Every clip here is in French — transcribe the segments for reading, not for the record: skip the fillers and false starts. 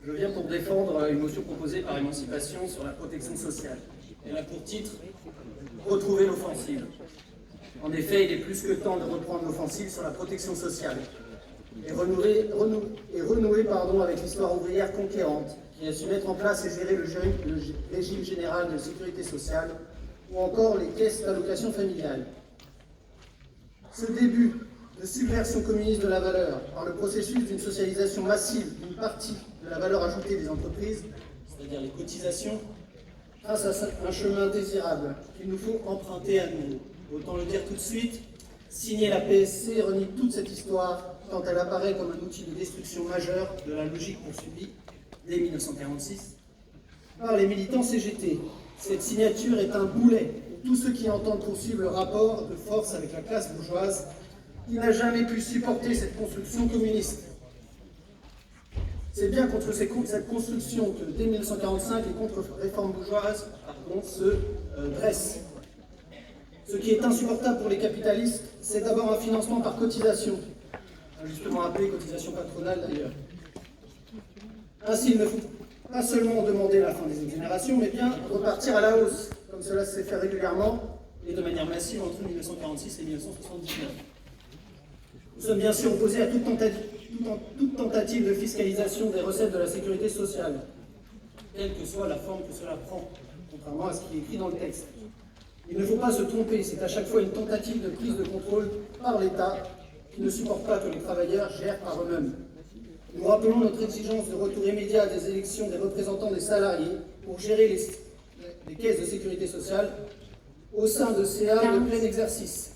Je viens pour défendre une motion proposée par Émancipation sur la protection sociale. Elle a pour titre « Retrouver l'offensive ». En effet, il est plus que temps de reprendre l'offensive sur la protection sociale et renouer avec l'histoire ouvrière conquérante qui a su mettre en place et gérer le régime général de sécurité sociale ou encore les caisses d'allocation familiale. Ce début de subversion communiste de la valeur par le processus d'une socialisation massive d'une partie de la valeur ajoutée des entreprises, c'est-à-dire les cotisations, trace un chemin désirable qu'il nous faut emprunter à nouveau. Autant le dire tout de suite, signer la PSC renie toute cette histoire tant elle apparaît comme un outil de destruction majeure de la logique poursuivie dès 1946 par les militants CGT. Cette signature est un boulet pour tous ceux qui entendent poursuivre le rapport de force avec la classe bourgeoise qui n'a jamais pu supporter cette construction communiste. C'est bien contre cette construction que dès 1945 les contre-réformes bourgeoises se dressent. Ce qui est insupportable pour les capitalistes, c'est d'abord un financement par cotisation, justement appelé cotisation patronale d'ailleurs. Ainsi, il ne faut pas seulement demander la fin des exonérations, mais bien repartir à la hausse, comme cela s'est fait régulièrement et de manière massive entre 1946 et 1979. Nous sommes bien sûr opposés à toute tentative de fiscalisation des recettes de la sécurité sociale, quelle que soit la forme que cela prend, contrairement à ce qui est écrit dans le texte. Il ne faut pas se tromper, c'est à chaque fois une tentative de prise de contrôle par l'État qui ne supporte pas que les travailleurs gèrent par eux-mêmes. Nous rappelons notre exigence de retour immédiat des élections des représentants des salariés pour gérer les caisses de sécurité sociale au sein de CA de plein exercice.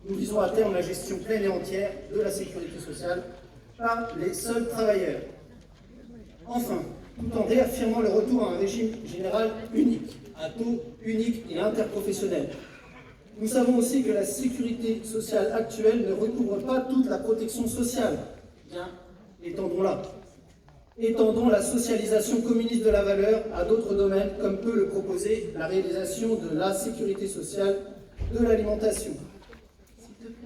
Nous visons à terme la gestion pleine et entière de la sécurité sociale par les seuls travailleurs. Enfin, tout en réaffirmant le retour à un régime général unique, à taux unique et interprofessionnel. Nous savons aussi que la sécurité sociale actuelle ne recouvre pas toute la protection sociale. Bien, étendons-la. Étendons la socialisation communiste de la valeur à d'autres domaines, comme peut le proposer la réalisation de la sécurité sociale de l'alimentation.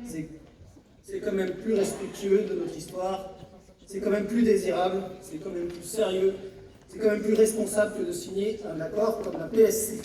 C'est quand même plus respectueux de notre histoire, c'est quand même plus désirable, c'est quand même plus sérieux, c'est quand même plus responsable que de signer un accord comme la PSC.